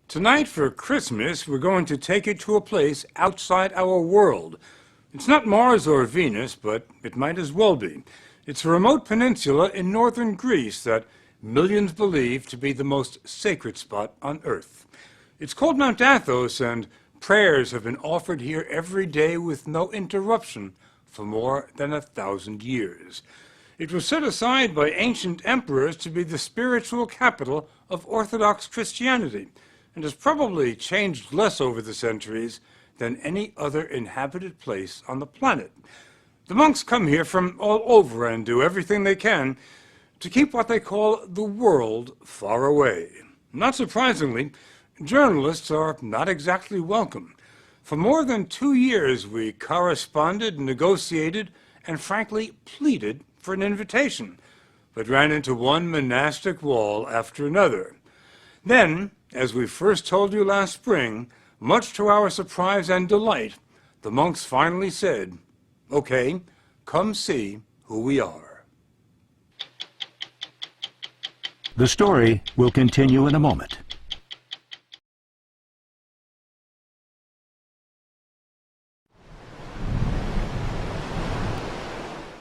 Tonight for Christmas, we're going to take you to a place outside our world. It's not Mars or Venus, but it might as well be. It's a remote peninsula in northern Greece that millions believe to be the most sacred spot on Earth. It's called Mount Athos, and prayers have been offered here every day with no interruption for more than 1,000 years. It was set aside by ancient emperors to be the spiritual capital of Orthodox Christianity, and has probably changed less over the centuries than any other inhabited place on the planet. The monks come here from all over and do everything they can to keep what they call the world far away. Not surprisingly, journalists are not exactly welcome. For more than 2 years, we corresponded, negotiated, and frankly pleaded for an invitation, but ran into one monastic wall after another. Then, as we first told you last spring, much to our surprise and delight, the monks finally said, "Okay, come see who we are." The story will continue in a moment.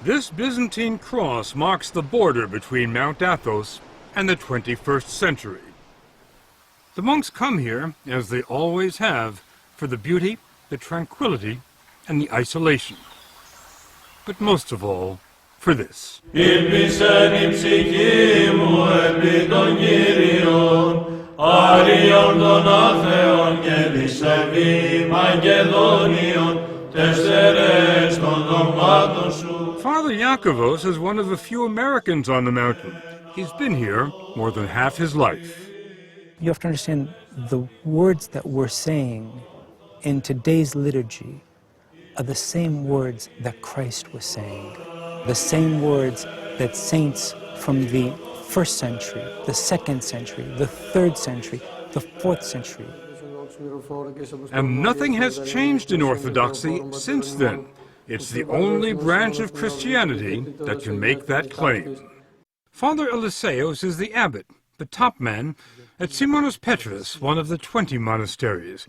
This Byzantine cross marks the border between Mount Athos and the 21st century. The monks come here, as they always have, for the beauty, the tranquility, and the isolation. But most of all, for this. Father Yakovos is one of the few Americans on the mountain. He's been here more than half his life. You have to understand the words that we're saying in today's liturgy are the same words that Christ was saying, the same words that saints from the 1st century, the 2nd century, the 3rd century, the 4th century. And nothing has changed in Orthodoxy since then. It's the only branch of Christianity that can make that claim. Father Eliseos is the abbot, the top man, at Simonos Petros, one of the 20 monasteries.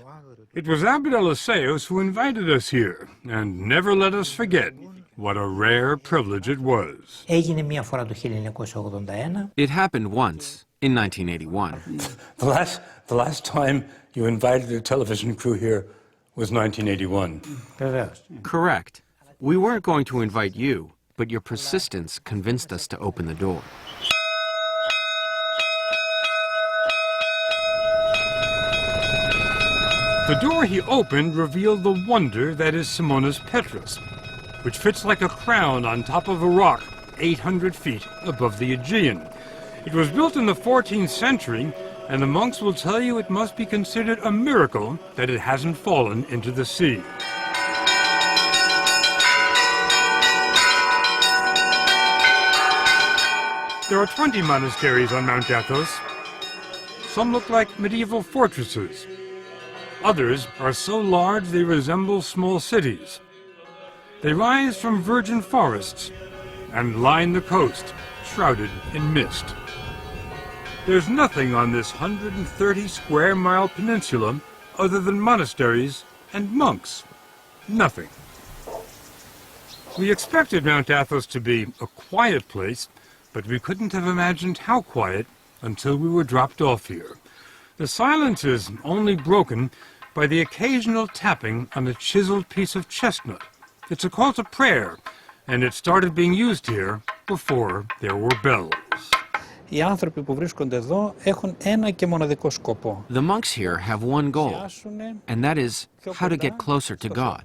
It was Abbot Eliseos who invited us here, and never let us forget what a rare privilege it was. It happened once, in 1981. The last time you invited a television crew here was 1981. Correct. We weren't going to invite you, but your persistence convinced us to open the door. The door he opened revealed the wonder that is Simonos Petros, which fits like a crown on top of a rock 800 feet above the Aegean. It was built in the 14th century, and the monks will tell you it must be considered a miracle that it hasn't fallen into the sea. There are 20 monasteries on Mount Athos. Some look like medieval fortresses. Others are so large they resemble small cities. They rise from virgin forests and line the coast, shrouded in mist. There's nothing on this 130-square-mile peninsula other than monasteries and monks. Nothing. We expected Mount Athos to be a quiet place, but we couldn't have imagined how quiet until we were dropped off here. The silence is only broken by the occasional tapping on a chiseled piece of chestnut. It's a call to prayer, and it started being used here before there were bells. Οι άνθρωποι που βρίσκονται εδώ έχουν ένα και μοναδικό σκοπό. The monks here have one goal, and that is how to get closer to God.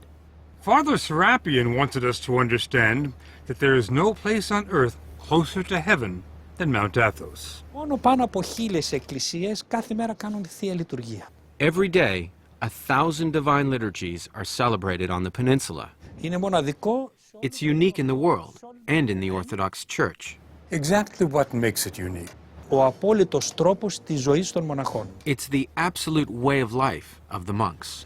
Father Serapion wanted us to understand that there is no place on earth closer to heaven than Mount Athos. Μόνο πάνω από 1000 εκκλησίες κάθε μέρα κάνουν θεία λειτουργία. Every day, 1,000 divine liturgies are celebrated on the peninsula. Είναι μοναδικό. It's unique in the world and in the Orthodox Church. Exactly what makes it unique. Ο απόλυτος τρόπος της ζωής των μοναχών. It's the absolute way of life of the monks.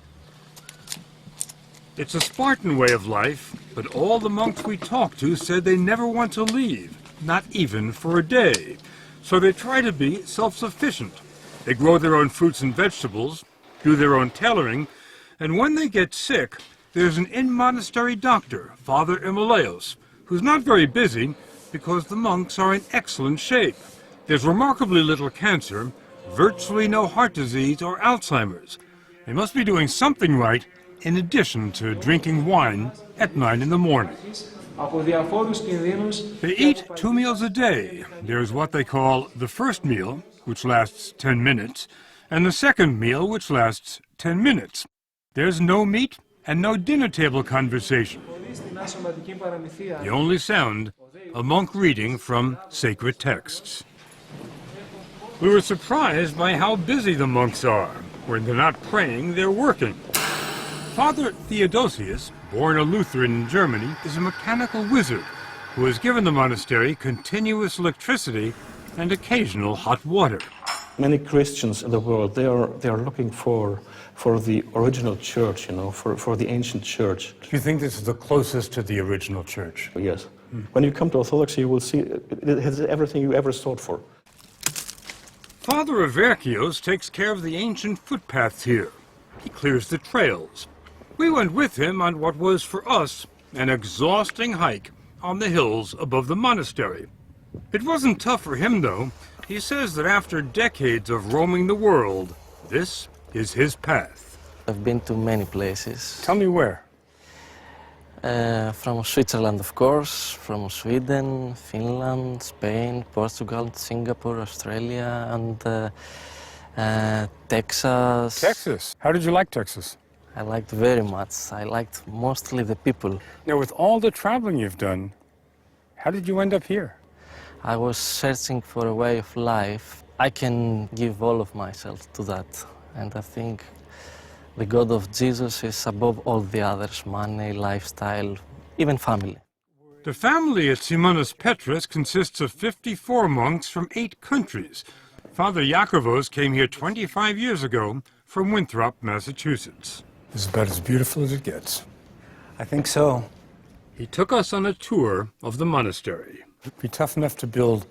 It's a Spartan way of life, but all the monks we talked to said they never want to leave, not even for a day. So they try to be self-sufficient. They grow their own fruits and vegetables, do their own tailoring, and when they get sick, there's an in-monastery doctor, Father Imolaos, who's not very busy because the monks are in excellent shape. There's remarkably little cancer, virtually no heart disease or Alzheimer's. They must be doing something right in addition to drinking wine at 9 in the morning. They eat 2 meals a day. There's what they call the first meal, which lasts 10 minutes, and the second meal, which lasts 10 minutes. There's no meat and no dinner table conversation. The only sound, a monk reading from sacred texts. We were surprised by how busy the monks are. When they're not praying, they're working. Father Theodosius, born a Lutheran in Germany, is a mechanical wizard who has given the monastery continuous electricity and occasional hot water. Many Christians in the world, they are looking for the original church, for the ancient church. Do you think this is the closest to the original church? Yes. When you come to Orthodoxy, you will see it has everything you ever sought for. Father Averkios takes care of the ancient footpaths here. He clears the trails. We went with him on what was, for us, an exhausting hike on the hills above the monastery. It wasn't tough for him, though. He says that after decades of roaming the world, this is his path. I've been to many places. Tell me where. From Switzerland, of course, from Sweden, Finland, Spain, Portugal, Singapore, Australia, and Texas. Texas. How did you like Texas? I liked very much. I liked mostly the people. Now, with all the traveling you've done, how did you end up here? I was searching for a way of life. I can give all of myself to that. And I think the God of Jesus is above all the others: money, lifestyle, even family. The family at Simonas Petras consists of 54 monks from 8 countries. Father Yakovos came here 25 years ago from Winthrop, Massachusetts. This is about as beautiful as it gets. I think so. He took us on a tour of the monastery. It'd be tough enough to build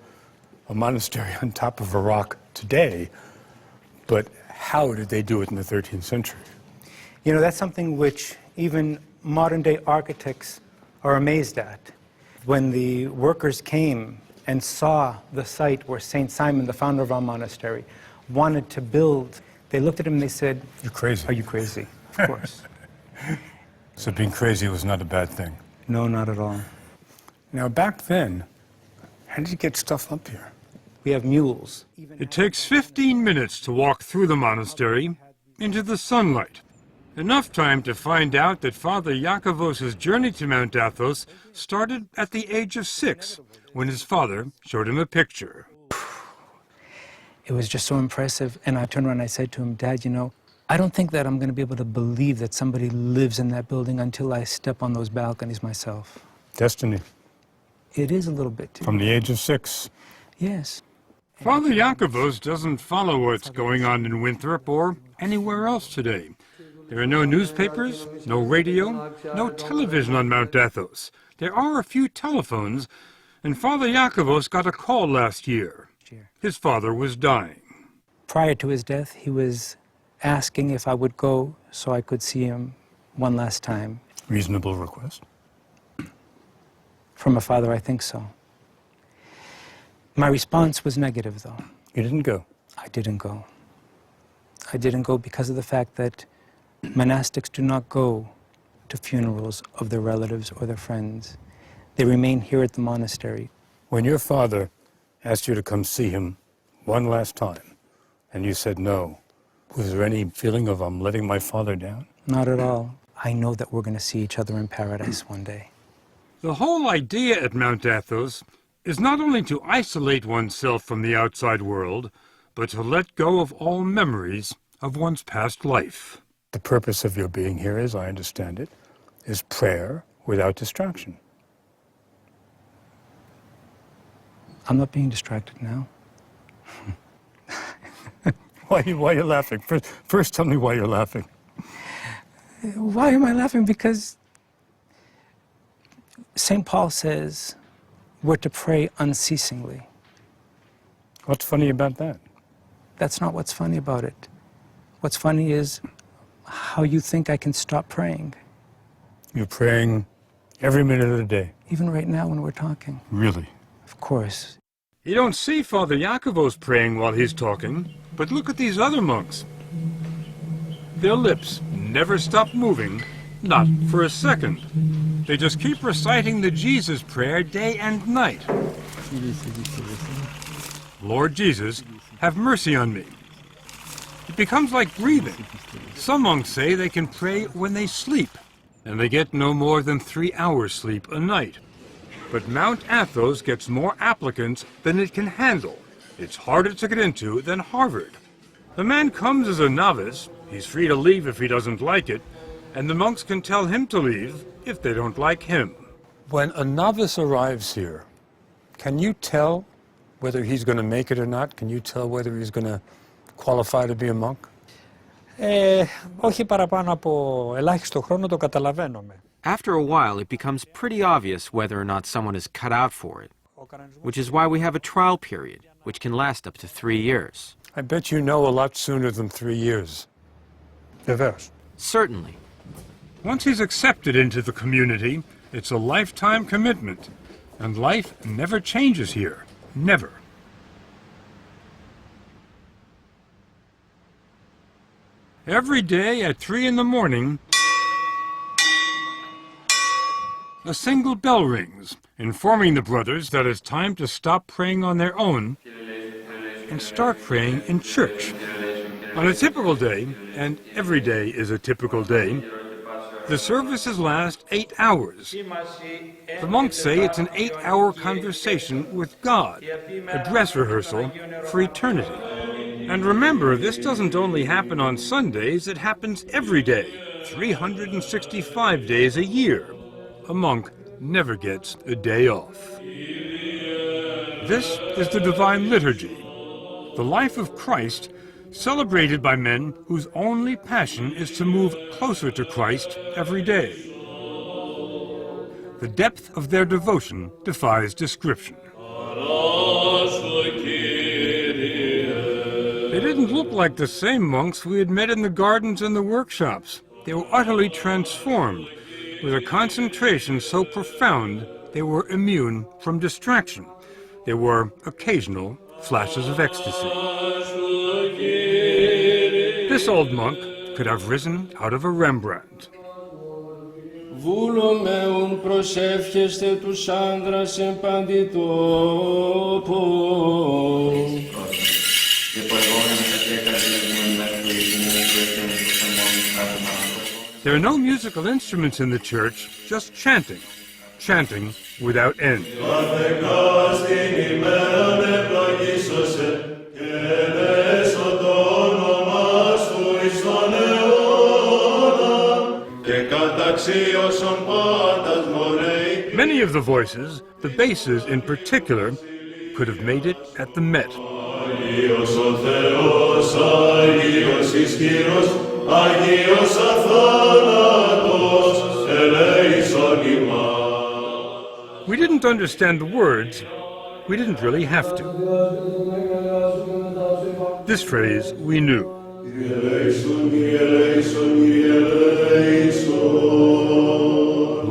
a monastery on top of a rock today, but how did they do it in the 13th century? You know, that's something which even modern-day architects are amazed at. When the workers came and saw the site where St. Simon, the founder of our monastery, wanted to build, they looked at him and they said, "You're crazy." "Are you crazy?" Of course. So being crazy was not a bad thing. No, not at all. Now, back then, how did you get stuff up here? We have mules. It takes 15 minutes to walk through the monastery into the sunlight. Enough time to find out that Father Yakovos' journey to Mount Athos started at the age of 6, when his father showed him a picture. It was just so impressive. And I turned around and I said to him, "Dad, you know, I don't think that I'm going to be able to believe that somebody lives in that building until I step on those balconies myself." Destiny. It is a little bit too. From the age of 6. Yes. Father Yakovos doesn't follow what's going on in Winthrop or anywhere else today. There are no newspapers, no radio, no television on Mount Athos. There are a few telephones, and Father Yakovos got a call last year. His father was dying. Prior to his death, he was asking if I would go so I could see him one last time. Reasonable request. From a father, I think so. My response was negative, though. You didn't go. I didn't go. I didn't go because of the fact that monastics do not go to funerals of their relatives or their friends. They remain here at the monastery. When your father asked you to come see him one last time, and you said no, was there any feeling of, I'm letting my father down? Not at all. I know that we're going to see each other in paradise one day. The whole idea at Mount Athos is not only to isolate oneself from the outside world, but to let go of all memories of one's past life. The purpose of your being here, as I understand it, is prayer without distraction. I'm not being distracted now. Why are you laughing? First, tell me why you're laughing. Why am I laughing? Because St. Paul says we're to pray unceasingly. What's funny about that? That's not what's funny about it. What's funny is how you think I can stop praying. You're praying every minute of the day. Even right now when we're talking. Really? Of course. You don't see Father Iakovos praying while he's talking, but look at these other monks. Their lips never stop moving, not for a second. They just keep reciting the Jesus prayer day and night. Lord Jesus, have mercy on me. It becomes like breathing. Some monks say they can pray when they sleep, and they get no more than 3 hours sleep a night. But Mount Athos gets more applicants than it can handle. It's harder to get into than Harvard. The man comes as a novice, he's free to leave if he doesn't like it, and the monks can tell him to leave if they don't like him. When a novice arrives here, can you tell whether he's going to make it or not? Can you tell whether he's going to qualify to be a monk? Όχι παραπάνω από ελάχιστο χρόνο το καταλαβαίνουμε. After a while, it becomes pretty obvious whether or not someone is cut out for it, which is why we have a trial period, which can last up to 3 years. I bet you know a lot sooner than 3 years. Athos. Certainly. Once he's accepted into the community, it's a lifetime commitment. And life never changes here. Never. Every day at 3 in the morning, a single bell rings, informing the brothers that it's time to stop praying on their own and start praying in church. On a typical day, and every day is a typical day, the services last 8 hours. The monks say it's an 8-hour conversation with God, a dress rehearsal for eternity. And remember, this doesn't only happen on Sundays, it happens every day, 365 days a year. A monk never gets a day off. This is the Divine Liturgy, the life of Christ, celebrated by men whose only passion is to move closer to Christ every day. The depth of their devotion defies description. They didn't look like the same monks we had met in the gardens and the workshops. They were utterly transformed, with a concentration so profound they were immune from distraction. There were occasional flashes of ecstasy. This old monk could have risen out of a Rembrandt. Βούλον μεουν προσεύχεστε τους άνδρας εν παντή τόπο. There are no musical instruments in the church, just chanting. Chanting without end. Many of the voices, the basses in particular, could have made it at the Met. We didn't understand the words. We didn't really have to. This phrase we knew.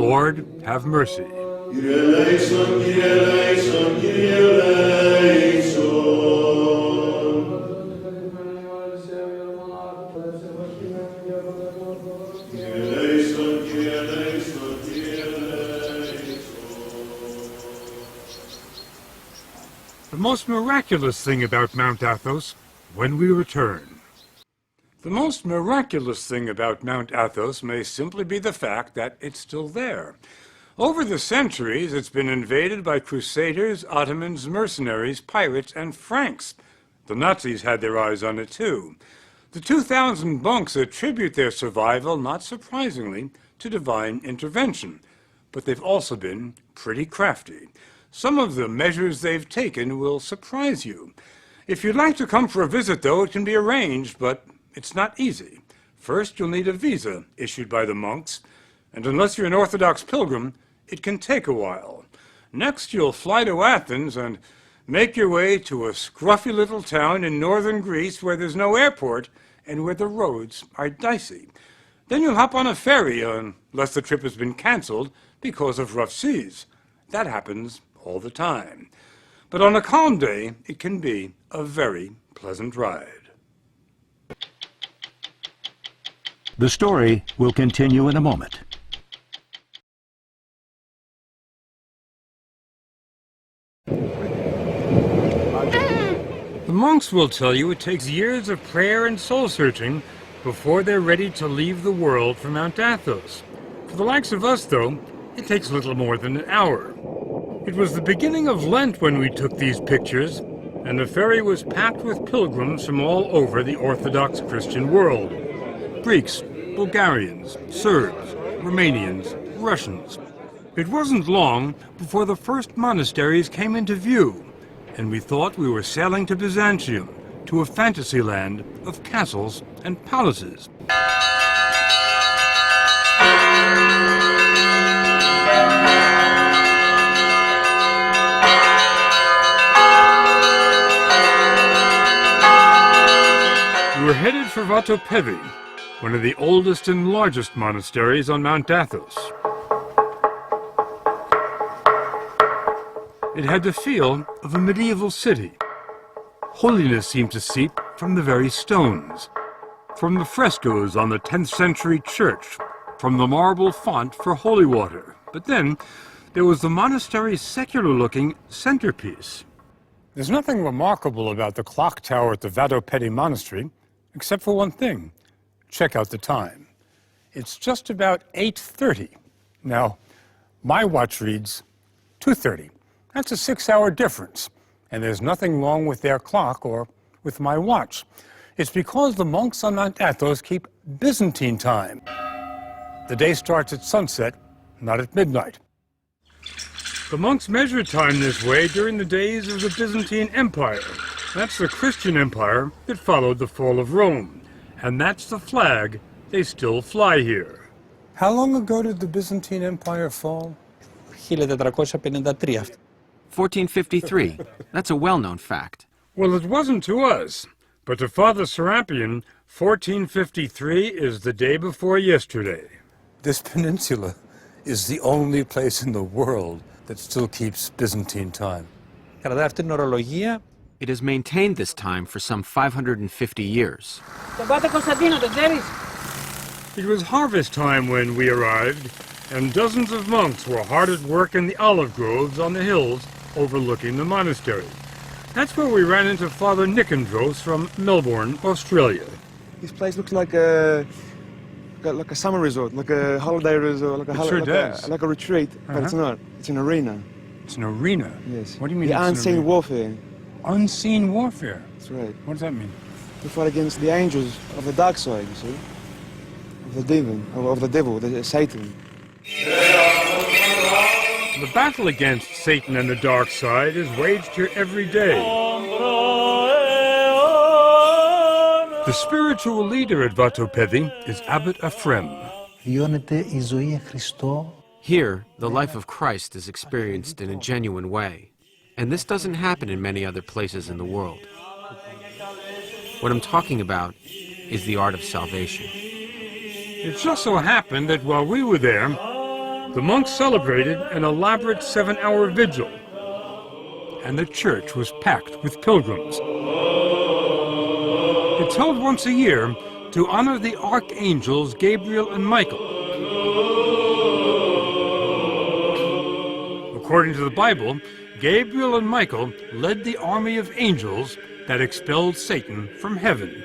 Lord, have mercy. The most miraculous thing about Mount Athos, when we return. The most miraculous thing about Mount Athos may simply be the fact that it's still there. Over the centuries, it's been invaded by crusaders, Ottomans, mercenaries, pirates, and Franks. The Nazis had their eyes on it too. The 2,000 monks attribute their survival, not surprisingly, to divine intervention. But they've also been pretty crafty. Some of the measures they've taken will surprise you. If you'd like to come for a visit, though, it can be arranged, but it's not easy. First, you'll need a visa issued by the monks, and unless you're an Orthodox pilgrim, it can take a while. Next, you'll fly to Athens, and Make your way to a scruffy little town in northern Greece where there's no airport and where the roads are dicey. Then you'll hop on a ferry, unless the trip has been canceled because of rough seas. That happens all the time. But on a calm day, it can be a very pleasant ride. The story will continue in a moment. The monks will tell you it takes years of prayer and soul-searching before they're ready to leave the world for Mount Athos. For the likes of us, though, it takes little more than an hour. It was the beginning of Lent when we took these pictures, and the ferry was packed with pilgrims from all over the Orthodox Christian world. Greeks, Bulgarians, Serbs, Romanians, Russians. It wasn't long before the first monasteries came into view, and we thought we were sailing to Byzantium, to a fantasy land of castles and palaces. We were headed for Vatopedi, one of the oldest and largest monasteries on Mount Athos. It had the feel of a medieval city. Holiness seemed to seep from the very stones, from the frescoes on the 10th century church, from the marble font for holy water. But then there was the monastery's secular-looking centerpiece. There's nothing remarkable about the clock tower at the Vatopedi Monastery, except for one thing. Check out the time. It's just about 8:30. Now, my watch reads 2:30. That's a 6-hour difference, and there's nothing wrong with their clock or with my watch. It's because the monks on Mount Athos keep Byzantine time. The day starts at sunset, not at midnight. The monks measured time this way during the days of the Byzantine Empire. That's the Christian empire that followed the fall of Rome, and that's the flag they still fly here. How long ago did the Byzantine Empire fall? 1453. 1453. That's a well-known fact. Well, it wasn't to us, but to Father Serapion, 1453 is the day before yesterday. This peninsula is the only place in the world that still keeps Byzantine time. Κρατάει αυτή την ορολογία. It has maintained this time for some 550 years. It was harvest time when we arrived, and dozens of monks were hard at work in the olive groves on the hills overlooking the monastery. That's where we ran into Father Nicandros from Melbourne, Australia. This place looks like a summer resort, like a holiday resort, like a retreat, but it's not. It's an arena. It's an arena? Yes. What do you mean? The unseen warfare. Unseen warfare? That's right. What does that mean? We fight against the angels of the dark side, you see, of the demon, of the devil, Satan. The battle against Satan and the dark side is waged here every day. The spiritual leader at Vatopedi is Abbot Ephrem. Here, the life of Christ is experienced in a genuine way, and this doesn't happen in many other places in the world. What I'm talking about is the art of salvation. It just so happened that while we were there, the monks celebrated an elaborate 7-hour vigil, and the church was packed with pilgrims. It's held once a year to honor the archangels Gabriel and Michael. According to the Bible, Gabriel and Michael led the army of angels that expelled Satan from heaven.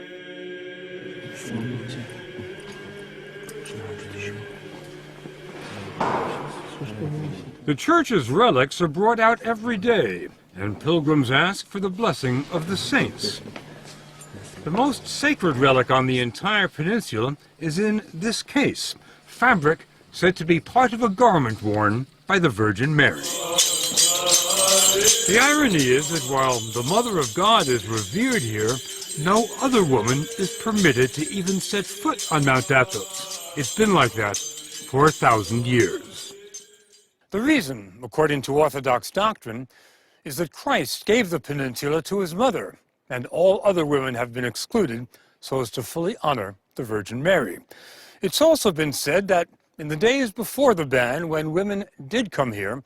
The church's relics are brought out every day, and pilgrims ask for the blessing of the saints. The most sacred relic on the entire peninsula is in this case, fabric said to be part of a garment worn by the Virgin Mary. The irony is that while the Mother of God is revered here, no other woman is permitted to even set foot on Mount Athos. It's been like that for 1,000 years. The reason, according to Orthodox doctrine, is that Christ gave the peninsula to his mother, and all other women have been excluded so as to fully honor the Virgin Mary. It's also been said that in the days before the ban, when women did come here,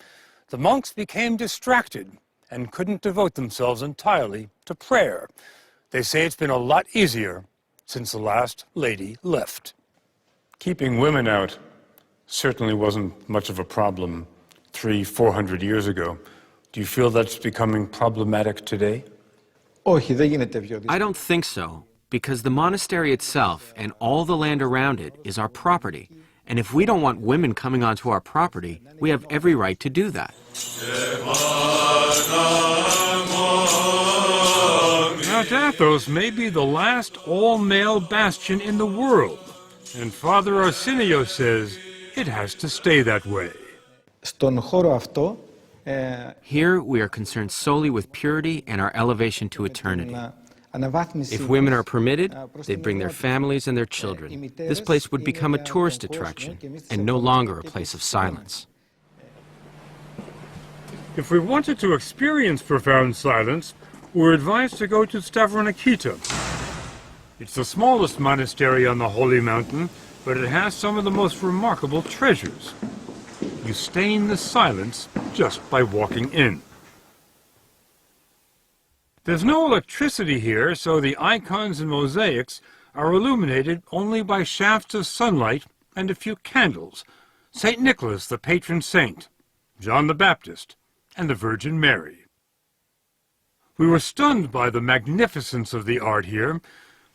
the monks became distracted and couldn't devote themselves entirely to prayer. They say it's been a lot easier since the last lady left. Keeping women out certainly wasn't much of a problem 300-400 years ago. Do you feel that's becoming problematic today? Όχι, δεν γίνεται πιο δύσκολο. I don't think so, because the monastery itself and all the land around it is our property. And if we don't want women coming onto our property, we have every right to do that. Mount Athos may be the last all-male bastion in the world, and Father Arsenio says it has to stay that way. Στον χώρο αυτό, Here we are concerned solely with purity and our elevation to eternity. If women are permitted, they'd bring their families and their children. This place would become a tourist attraction and no longer a place of silence. If we wanted to experience profound silence, we're advised to go to Stavronikita. It's the smallest monastery on the Holy Mountain, but it has some of the most remarkable treasures. You stain the silence just by walking in. There's no electricity here, so the icons and mosaics are illuminated only by shafts of sunlight and a few candles. St. Nicholas, the patron saint, John the Baptist, and the Virgin Mary. We were stunned by the magnificence of the art here,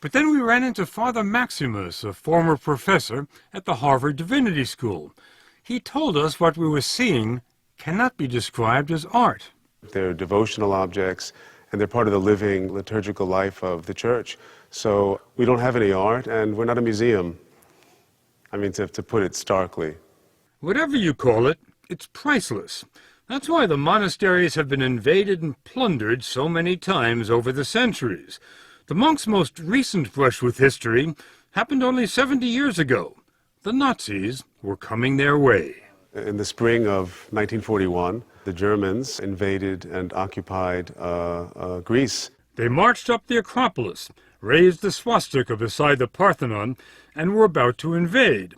but then we ran into Father Maximus, a former professor at the Harvard Divinity School. He told us what we were seeing cannot be described as art. They're devotional objects, and they're part of the living liturgical life of the church. So we don't have any art, and we're not a museum. I mean, to put it starkly. Whatever you call it, it's priceless. That's why the monasteries have been invaded and plundered so many times over the centuries. The monks' most recent brush with history happened only 70 years ago. The Nazis were coming their way. In the spring of 1941, the Germans invaded and occupied Greece. They marched up the Acropolis, raised the swastika beside the Parthenon, and were about to invade.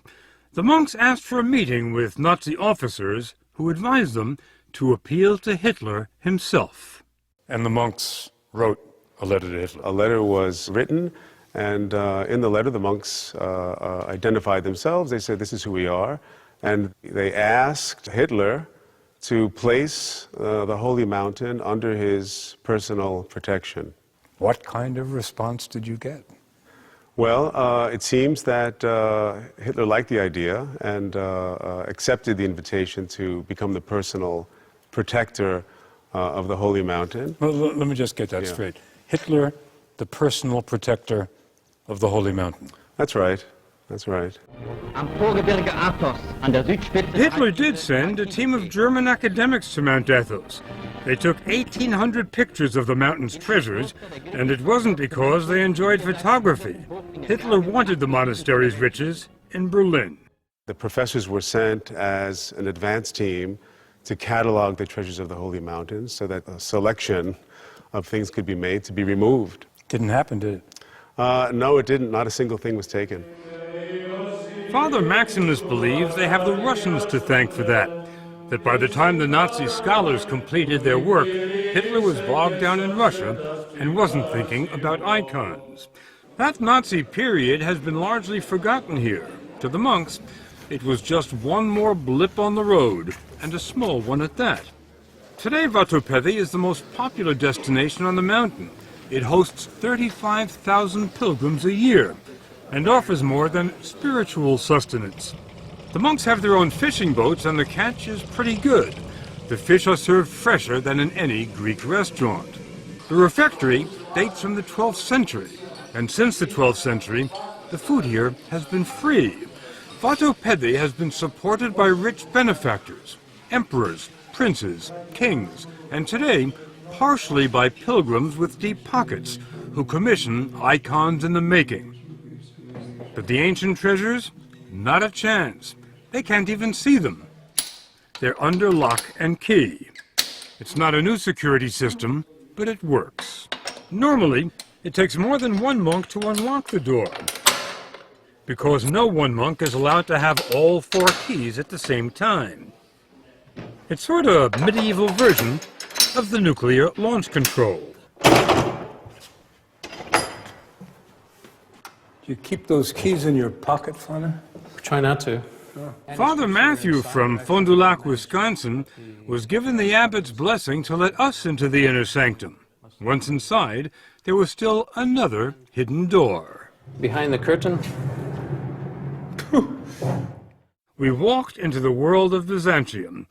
The monks asked for a meeting with Nazi officers who advised them to appeal to Hitler himself. And the monks wrote a letter to Hitler. A letter was written, and in the letter the monks identified themselves. They said, "This is who we are." And they asked Hitler to place the Holy Mountain under his personal protection. What kind of response did you get? Well, it seems that Hitler liked the idea and accepted the invitation to become the personal protector of the Holy Mountain. Well, let me just get that straight. Hitler, the personal protector of the Holy Mountain. That's right. That's right. Hitler did send a team of German academics to Mount Athos. They took 1,800 pictures of the mountain's treasures, and it wasn't because they enjoyed photography. Hitler wanted the monastery's riches in Berlin. The professors were sent as an advance team to catalog the treasures of the Holy Mountain so that a selection of things could be made to be removed. Didn't happen, did it? No, it didn't. Not a single thing was taken. Father Maximus believes they have the Russians to thank for that by the time the Nazi scholars completed their work, Hitler was bogged down in Russia and wasn't thinking about icons. That Nazi period has been largely forgotten here. To the monks, it was just one more blip on the road, and a small one at that. Today, Vatopedi is the most popular destination on the mountain. It hosts 35,000 pilgrims a year and offers more than spiritual sustenance. The monks have their own fishing boats, and the catch is pretty good. The fish are served fresher than in any Greek restaurant. The refectory dates from the 12th century, and since the 12th century, the food here has been free. Vatopedi has been supported by rich benefactors, emperors, princes, kings, and today, partially by pilgrims with deep pockets who commission icons in the making. But the ancient treasures? Not a chance. They can't even see them. They're under lock and key. It's not a new security system, but it works. Normally, it takes more than one monk to unlock the door, because no one monk is allowed to have all 4 keys at the same time. It's sort of a medieval version of the nuclear launch control. Do you keep those keys in your pocket, Father? Try not to. Father Matthew from Fond du Lac, Wisconsin, was given the abbot's blessing to let us into the inner sanctum. Once inside, there was still another hidden door. Behind the curtain, We walked into the world of Byzantium.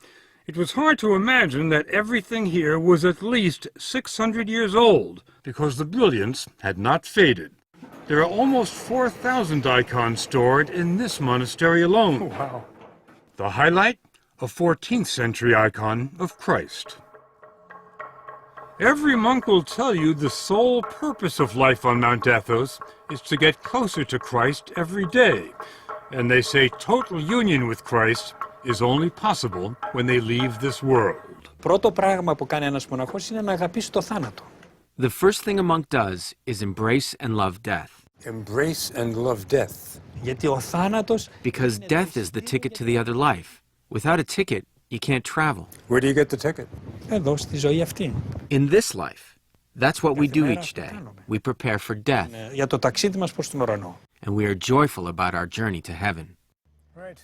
It was hard to imagine that everything here was at least 600 years old, because the brilliance had not faded. There are almost 4,000 icons stored in this monastery alone. Wow. The highlight, a 14th century icon of Christ. Every monk will tell you the sole purpose of life on Mount Athos is to get closer to Christ every day. And they say total union with Christ is only possible when they leave this world. Πρώτο πράγμα που κάνει ένας μοναχός είναι να αγαπήσει το θάνατο. The first thing a monk does is embrace and love death. Embrace and love death. Γιατί ο θάνατος... Because death is the ticket to the other life. Without a ticket, you can't travel. Where do you get the ticket? Εδώ, στη ζωή αυτή. In this life, that's what we do each day. We prepare for death, Για το ταξίδι μας προς τον ουρανό. and we are joyful about our journey to heaven.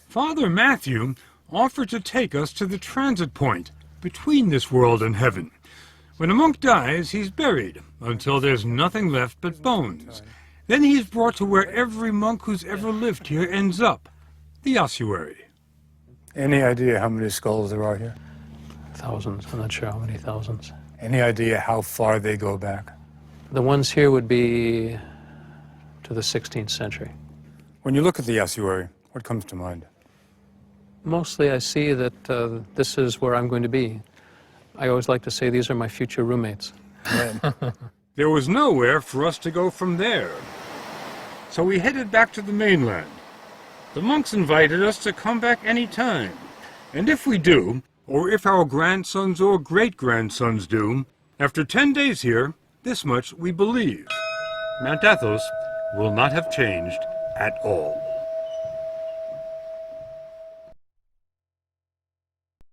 Father Matthew offered to take us to the transit point between this world and heaven. When a monk dies, he's buried until there's nothing left but bones. Then he's brought to where every monk who's ever lived here ends up, the ossuary. Any idea how many skulls there are here? thousands. I'm not sure how many thousands. Any idea how far they go back? The ones here would be to the 16th century. When you look at the ossuary, what comes to mind? Mostly I see that this is where I'm going to be. I always like to say these are my future roommates. There was nowhere for us to go from there. So we headed back to the mainland. The monks invited us to come back any time. And if we do, or if our grandsons or great-grandsons do, after 10 days here, this much we believe. Mount Athos will not have changed at all.